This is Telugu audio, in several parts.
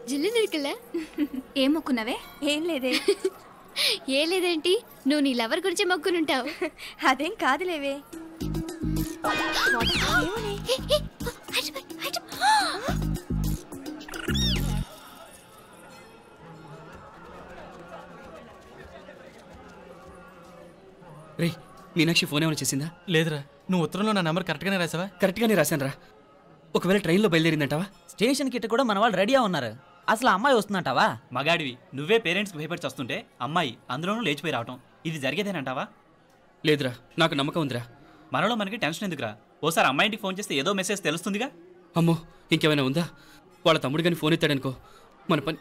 జిల్లు నిరుకులా ఏం మొక్కున్నావే? ఏం లేదే. ఏ లేదేంటి, నువ్వు నీ లవర్ గురించి మొక్కునుంటావు. అదేం కాదులేవే. రే మీనాక్షి ఫోన్ ఏమైనా చేసిందా? లేదురా. నువ్వు ఉత్తరంలో నా నెంబర్ కరెక్ట్గానే రాసావా? కరెక్ట్గానే రాశాను రా. ఒకవేళ ట్రైన్లో బయలుదేరిందంటావా? స్టేషన్ కిட்ட కూడా మన వాళ్ళు రెడీగా ఉన్నారు. అసలు అమ్మాయి వస్తుందంటావా? మగాడివి నువ్వే పేరెంట్స్కి భయపడి వస్తుంటే అమ్మాయి అందులోనూ లేచిపోయి రావటం ఇది జరిగేదేనంటావా? లేదురా, నాకు నమ్మకం ఉందిరా. మనలో మనకి టెన్షన్ ఎందుకురా? ఓసారి అమ్మాయింటికి ఫోన్ చేస్తే ఏదో మెసేజ్ తెలుస్తుందిగా. అమ్మో ఇంకేమైనా ఉందా? వాళ్ళ తమ్ముడు కానీ ఫోన్ ఎత్తాడనుకో మన పని.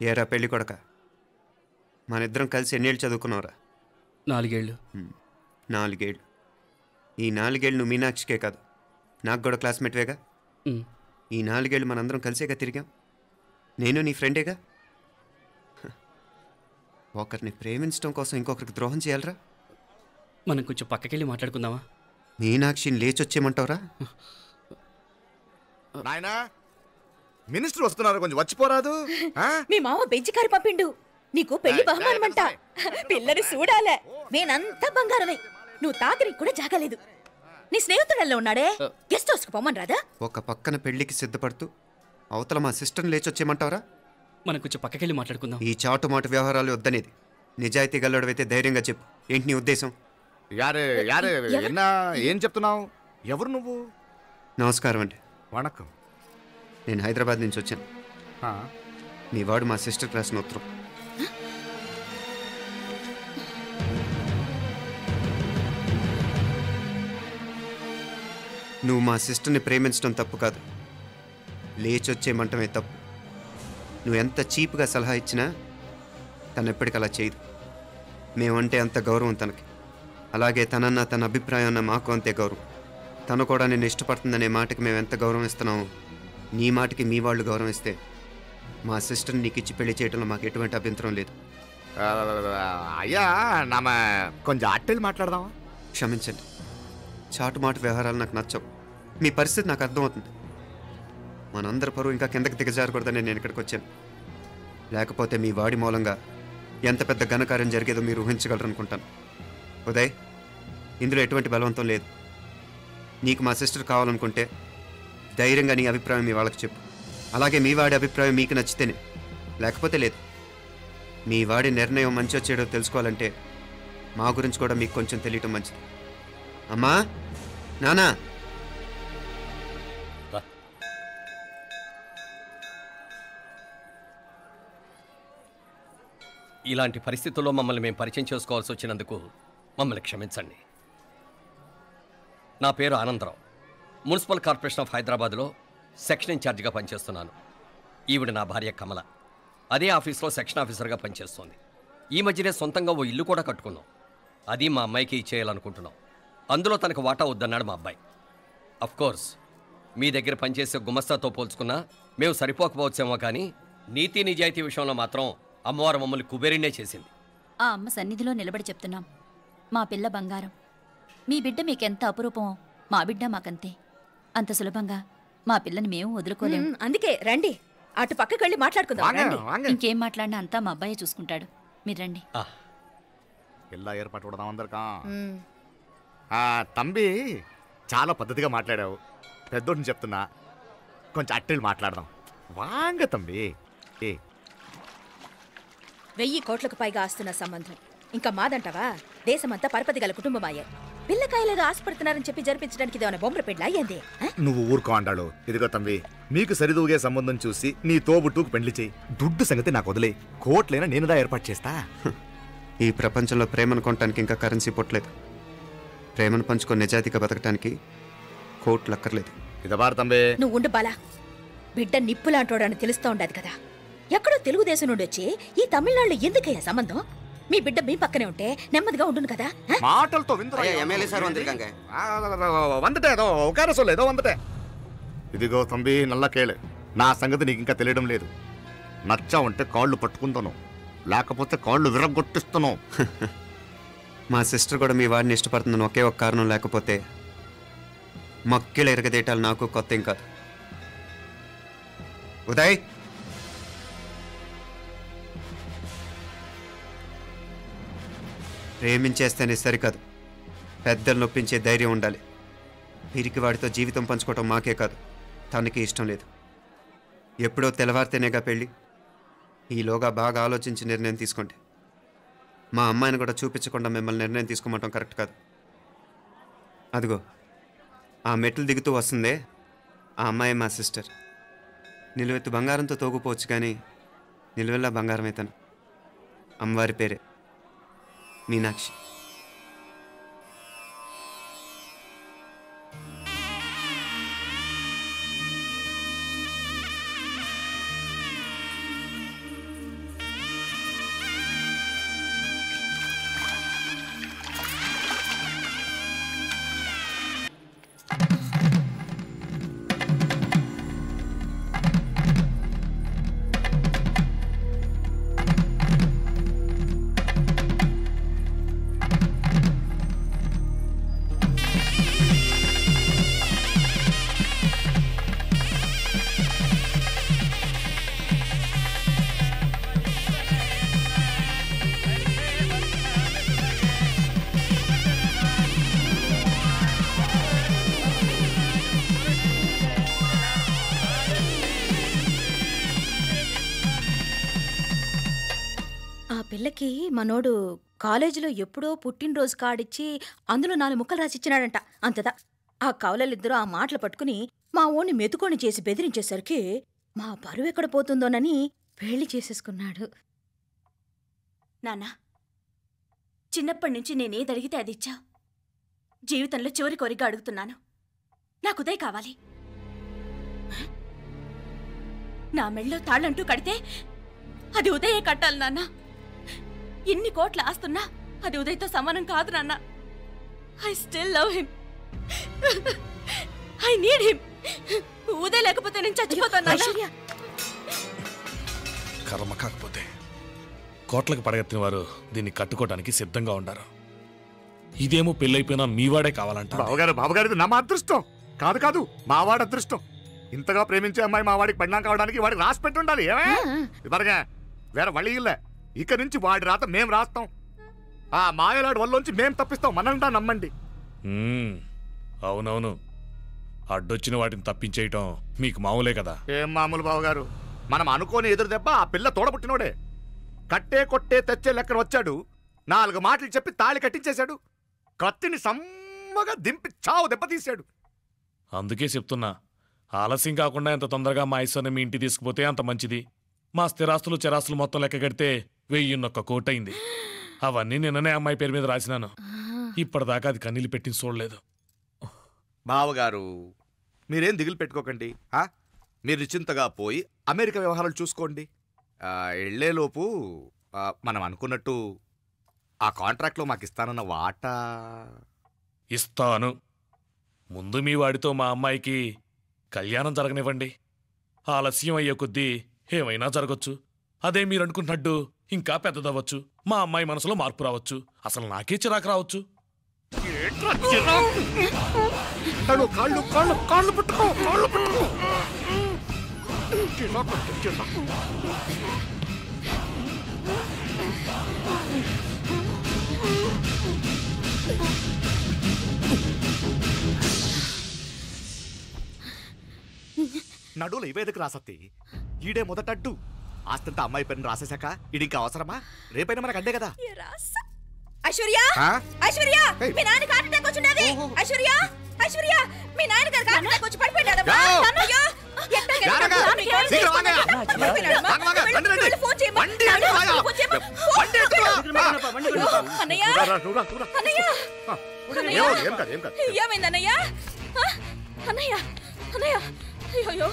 ఏరా పెళ్ళి కొడక, మన ఇద్దరం కలిసి ఎన్నేళ్ళు చదువుకున్నావురా? 4 ఏళ్ళు. 4 ఏళ్ళు. ఈ 4 ఏళ్ళు నువ్వు మీనాక్షికే కాదు, నాకు కూడా క్లాస్మేట్వేగా. ఈ 4 ఏళ్ళు మనందరం కలిసేగా తిరిగాం. నేను నీ ఫ్రెండేగా. ఒకరిని ప్రేమించడం కోసం ఇంకొకరికి ద్రోహం చేయాలరా? మనం కొంచెం పక్కకెళ్ళి మాట్లాడుకుందామా? మీనాక్షిని లేచొచ్చేయమంటావురా? నాయనా మినిస్టర్ వస్తున్నారు, కొంచెం వచ్చిపోరాదు. మీ మామ బెంచి కారు పంపిండు. నీకు పెళ్లి బహుమానమంట. పిల్లని చూడాలే. నేనంతా బంగారమే. నువ్వు తాకరికి కూడా జాగలేదు. నీ స్నేహితుడల్లో ఉన్నాడే, గెస్ట్ హౌస్కి పోమని రాదా? ఒక పక్కన పెళ్లికి సిద్ధపడుతూ అవతల మా సిస్టర్ని లేచొచ్చేయమంటావరా? మనం కొంచెం పక్కకెళ్ళి మాట్లాడుకుందాం. ఈ చాటుమాటు వ్యవహారాలు వద్దనేది. నిజాయితీ గల్లడవైతే ధైర్యంగా చెప్పు, ఏంటి నీ ఉద్దేశం? యారే యారే ఎన్నా ఏం చెప్తున్నావు? ఎవరు నువ్వు? నమస్కారం అండి. వణకం. నేను హైదరాబాద్ నుంచి వచ్చాను. మీ వాడు మా సిస్టర్ రాసిన ఉత్తరం. నువ్వు మా సిస్టర్ని ప్రేమించడం తప్పు కాదు, లేచొచ్చేయమంటమే తప్పు. నువ్వు ఎంత చీప్గా సలహా ఇచ్చినా తను ఎప్పటికీ అలా చేయదు. మేమంటే అంత గౌరవం తనకి, అలాగే తనన్న తన అభిప్రాయం అన్న మాకు అంతే గౌరవం. తను కూడా నేను ఇష్టపడుతుందనే మాటకి మేము ఎంత గౌరవం ఇస్తున్నామో నీ మాటకి మీ వాళ్ళు గౌరవం ఇస్తే మా సిస్టర్ని నీకు ఇచ్చి పెళ్లి చేయడంలో మాకు ఎటువంటి అభ్యంతరం లేదు. అయ్యా నామ కొంచెం అట్టెలు మాట్లాడదామా? క్షమించండి, చాటుమాటు వ్యవహారాలు నాకు నచ్చవు. మీ పరిస్థితి నాకు అర్థమవుతుంది. మనందరి పరువు ఇంకా కిందకి దిగజారకూడదని నేను ఇక్కడికి వచ్చాను. లేకపోతే మీ వాడి మూలంగా ఎంత పెద్ద ఘనకార్యం జరిగేదో మీరు ఊహించగలరనుకుంటాను. ఉదయ్, ఇందులో ఎటువంటి బలవంతం లేదు. నీకు మా సిస్టర్ కావాలనుకుంటే ధైర్యంగా నీ అభిప్రాయం మీ వాళ్ళకి చెప్పు. అలాగే మీ వాడి అభిప్రాయం మీకు నచ్చితేనే, లేకపోతే లేదు. మీ వాడి నిర్ణయం మంచి వచ్చేయడో తెలుసుకోవాలంటే మా గురించి కూడా మీకు కొంచెం తెలియటం మంచిది. అమ్మా, నానా, ఇలాంటి పరిస్థితుల్లో మమ్మల్ని మేము పరిచయం చేసుకోవాల్సి వచ్చినందుకు మమ్మల్ని క్షమించండి. నా పేరు ఆనందరావు. మున్సిపల్ కార్పొరేషన్ ఆఫ్ హైదరాబాద్లో సెక్షన్ ఇన్ఛార్జిగా పనిచేస్తున్నాను. ఈవిడ నా భార్య కమల. అదే ఆఫీస్లో సెక్షన్ ఆఫీసర్గా పనిచేస్తోంది. ఈ మధ్యనే సొంతంగా ఓ ఇల్లు కూడా కట్టుకున్నాం. అది మా అమ్మాయికి ఇచ్చేయాలనుకుంటున్నాం. అందులో తనకు వాటా వద్దన్నాడు మా అబ్బాయి. అఫ్కోర్స్ మీ దగ్గర పనిచేసే గుమస్తాతో పోల్చుకున్నా మేము సరిపోకపోవచ్చేమో, కానీ నీతి నిజాయితీ విషయంలో మాత్రం అమ్మవారు మమ్మల్ని కుబేరినే చేసింది. ఆ అమ్మ సన్నిధిలో నిలబడి చెప్తున్నాం, మా పిల్ల బంగారం. మీ బిడ్డ మీకెంత అపురూపమో మా బిడ్డ మాకంతే. అంత సులభంగా మా పిల్లని మేము వదులుకోలేము. అందుకే రండి, అటు పక్కకి వెళ్ళి మాట్లాడుకుందాం. ఇంకేం మాట్లాడినా అంతా మా అబ్బాయి చూసుకుంటాడు. మీరు రండి. ఎలా ఏర్పాటు కొడదాం అందరికా. తంబి చాలా పద్ధతిగా మాట్లాడావు. పెద్దోడిని చెప్తున్నా, కొంచెం అట్టెలు మాట్లాడదాం. వాంగ తంబి. 1000 కోట్లకు పైగా ఆస్తున్న సంబంధం ఇంకా మాదంటావా? దేశమంతా పరపతి గల కుటుంబమాయే. పిల్లకాయలేదో ఆశపడుతున్నారని చెప్పి జరిపించడానికి ఇదేమైనా బొమ్మర పెళ్ళి అయ్యింది? నువ్వు ఊరుకో అంటాడు. ఇదిగో తంబి, మీకు సరిదూగే సంబంధం చూసి నీ తోబుట్టుకు పెళ్లి చేయి. దుడ్డు సంగతి నాకు వదిలే. కోట్లైనా నేనుదా ఏర్పాటు చేస్తా. ఈ ప్రపంచంలో ప్రేమను కొనటానికి ఇంకా కరెన్సీ పుట్టలేదు. ప్రేమను పంచుకొని నిజాయితీగా బతకటానికి కోట్లు అక్కర్లేదు. ఇదబారు తంబే. నువ్వు ఉండు బాలా. బిడ్డ నిప్పులాంటోడని తెలుస్తూ ఉండదు కదా. ఎక్కడో తెలుగుదేశం నుండి వచ్చి ఈ తమిళనాడులో ఎందుకయ్యా సంబంధం? మీ బిడ్డ మీ పక్కనే ఉంటే నెమ్మదిగా ఉండును కదా. మాటలతో ఇదిగో తంబి, నల్ల కేళే. నా సంగతి నీకు ఇంకా తెలియడం లేదు. నచ్చా ఉంటే కాళ్ళు పట్టుకుంటాను. లేకపోతే కాళ్ళు విరగొట్టిస్తున్నావు. మా సిస్టర్ కూడా మీ వాడిని ఇష్టపడుతుందని ఒకే ఒక కారణం లేకపోతే మక్కిళ్ళ ఎరగదేయటాలు నాకు కొత్త ఏం కాదు. ఉదయ్, ప్రేమించేస్తేనే సరికాదు, పెద్దలు నొప్పించే ధైర్యం ఉండాలి. వీరికి వాడితో జీవితం పంచుకోవటం మాకే కాదు, తనకి ఇష్టం లేదు. ఎప్పుడో తెల్లవారితేనేగా పెళ్ళి. ఈలోగా బాగా ఆలోచించి నిర్ణయం తీసుకోండి. మా అమ్మాయిని కూడా చూపించకుండా మిమ్మల్ని నిర్ణయం తీసుకోమంటాం కరెక్ట్ కాదు. అదిగో ఆ మెట్లు దిగుతూ వస్తుందే, ఆ అమ్మాయి మా సిస్టర్. నిలువెత్తు బంగారంతో తోగుపోవచ్చు, కానీ నిలువెల్లా బంగారం అవుతాను. అమ్మవారి పేరే మీనాక్షి. పిల్లకి మనోడు కాలేజీలో ఎప్పుడో పుట్టినరోజు కాడిచ్చి అందులో 4 ముక్కలు రాసిచ్చినాడంట. అంతదా ఆ కవలలిద్దరూ ఆ మాటలు పట్టుకుని మా ఓణ్ణి మెతుకొని చేసి బెదిరించేసరికి మా పరువు ఎక్కడ పోతుందోనని పెళ్లి చేసేసుకున్నాడు. నాన్నా, చిన్నప్పటి నుంచి నేనేదడిగితే అది ఇచ్చా. జీవితంలో చివరి కోరిక అడుగుతున్నాను. నాకు ఉదయ్ కావాలి. నా మెళ్ళో తాళ్ళంటూ కడితే అది ఉదయే కట్టాలి నాన్న. ఎన్ని కోట్ల ఆస్తున్నా అది ఉదయ్తో సమానం కాదు నాన్న. I still love him. I need him. Uday లేకపోతే నేను చచ్చిపోతాను. కర్మ కాకపోతే కోట్లకు పడగెత్తిన వారు దీన్ని కట్టుకోవడానికి సిద్ధంగా ఉండారు. ఇదేమో పెళ్ళైపోయినా మీవాడే కావాలంట. బావగారు నా అదృష్టం కాదు కాదు, మావాడి అదృష్టం. ఇంతగా ప్రేమించే అమ్మాయి మా వాడికి పెళ్ళాం కావడానికి వాడికి రాసి పెట్టి ఉండాలి. ఇవరగా వేరే వళ్ళి ఇల్లే. ఇక నుంచి వాడి రాత మేం రాస్తాం. ఆ మాయలాడి వల్లోంచి మేం తప్పిస్తాం. మనంటా నమ్మండి. అవునవును, అడ్డొచ్చిన వాటిని తప్పించేయటం మీకు మామూలే కదా. ఏం మామూలు బావగారు, మనం అనుకోని ఎదురు దెబ్బ ఆ పిల్ల తోడబుట్టినోడే. కట్టే కొట్టే తెచ్చే లెక్కన వచ్చాడు. 4 మాటలు చెప్పి తాళి కట్టించేశాడు. కత్తిని సమ్మగా దింపి చావు దెబ్బతీశాడు. అందుకే చెప్తున్నా, ఆలస్యం కాకుండా ఎంత తొందరగా మా ఐశ్వర్యం మీ ఇంటికి తీసుకుపోతే అంత మంచిది. మా స్థిరాస్తులు చిరాస్తులు మొత్తం లెక్క కడితే 1001 కోటయింది. అవన్నీ నిన్ననే అమ్మాయి పేరు మీద రాసినాను. ఇప్పటిదాకా అది కన్నీళ్ళు పెట్టిన చూడలేదు. బావగారు మీరేం దిగులు పెట్టుకోకండి. మీరు నిశ్చింతగా పోయి అమెరికా వ్యవహారాలు చూసుకోండి. వెళ్లేలోపు మనం అనుకున్నట్టు ఆ కాంట్రాక్ట్లో మాకు ఇస్తానన్న వాటా ఇస్తాను. ముందు మీ వాడితో మా అమ్మాయికి కళ్యాణం జరగనివ్వండి. ఆలస్యం అయ్యే కొద్దీ ఏమైనా జరగచ్చు. అదే మీరు అనుకుంటున్నట్టు ఇంకా పెద్దదవ్వచ్చు. మా అమ్మాయి మనసులో మార్పు రావచ్చు. అసలు నాకే చిరాకు రావచ్చు. నడువులు ఇవేదకు రాసత్తి. ఈడే మొదటడ్డు. ఆస్తంతా అమ్మాయి పేరుని రాసేశాక ఈడింకా అవసరమా? రేపైనా మనకు అడ్డే కదా. ఐశ్వర్య, ఐశ్వర్య, మీ నాన్న హార్ట్ అటాక్ వచ్చినది. ఐశ్వర్య, ఐశ్వర్య, మీ నాన్న గారు హార్ట్ అటాక్ వచ్చి పడిపోయాడు. అన్నయ్య, ఏమైందన్నయ్య? అన్నయ్య, అన్నయ్య, అయ్యో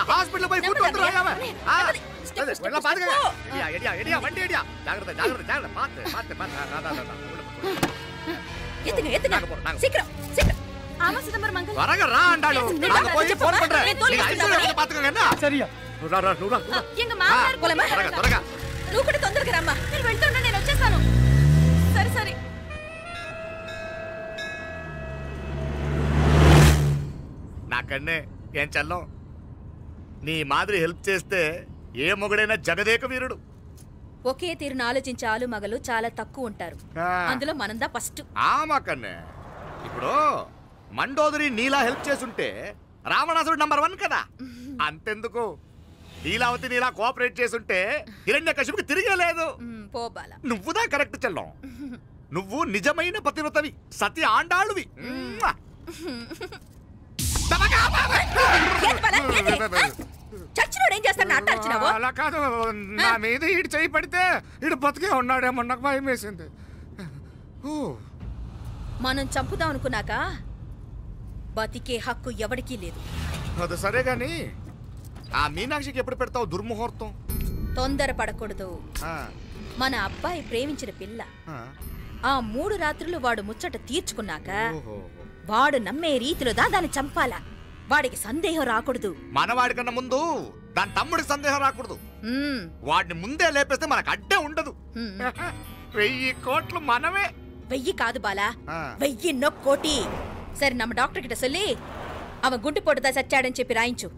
హాస్పిటల్ పోయి ஆமா சிதம்பரம் அங்கிள் త్వరగా రా అంటాడు నాకు పోయి ఫోన్ పண்ற నీ ఐదు ఎంత పాతకన్నా సరియా రా రా రా எங்க மாமனார் పోలేమా? త్వరగా త్వరగా నువ్వు కూడా తొందరగా రమ్మా. మీరు వెళ్తున్నా నేను వచ్చేసాను సరే సరే నాకన్నే ఏం చల్లం నీ మాదిరి హెల్ప్ చేస్తే ఏ మొగుడైనా జగదేక వీరుడు. ఒకే తీరును ఆలోచించే ఆలు మగలు చాలా తక్కువ ఉంటారు. అందులో మనందా ఫస్ట్. మాకన్నే ఇప్పుడు మండోదరి నీలా హెల్ప్ చేసుంటే రావణాసుడు నంబర్ 1 కదా. అంతెందుకు లీలావతి నీలా కోఆపరేట్ చేసుంటే హిరణ్యకశిపుకి తిరిగే లేదు. పోబాలా నువ్వుదా కరెక్ట్ చెల్లం. నువ్వు నిజమైన పతివ్రతవి, సతి ఆండాళువి. చచ్చినోడు ఏం చేస్తాడు? అట్టార్చినావు. అలా కాదు, నా మీద ఈడు చేయి పడితే ఈడు బతికే ఉన్నాడేమో నాకు భయం వేసింది. మనం చంపుదాం అనుకున్నాక బతికే హక్కు ఎవరికీ లేదు. అది సరే గాని ఆ మీనాక్షికి ఎప్పుడు పెడతావు దుర్ముహూర్తం? తొందరపడకూడదు. మన అబ్బాయి ప్రేమించిన పిల్ల ఆ 3 రాత్రులు వాడు ముచ్చట తీర్చుకున్నాక వాడు నమ్మే రీతిలో దాన్ని చంపాలా. వాడికి సందేహం రాకూడదు. మనవాడి కన్నా ముందు దాని తమ్ముడికి సందేహం రాకూడదు. వాడిని ముందే లేపేస్తే మనకు అడ్డే ఉండదు. 1000 కోట్లు మనమే. 1000 కాదు బాలా, 1000 కోటి. సరే, நம்ம డాక్టర్ కిட்ட சொல்லி அவன் గుండు పోటుదా చచ్చాడని చెప్పి రాయించు.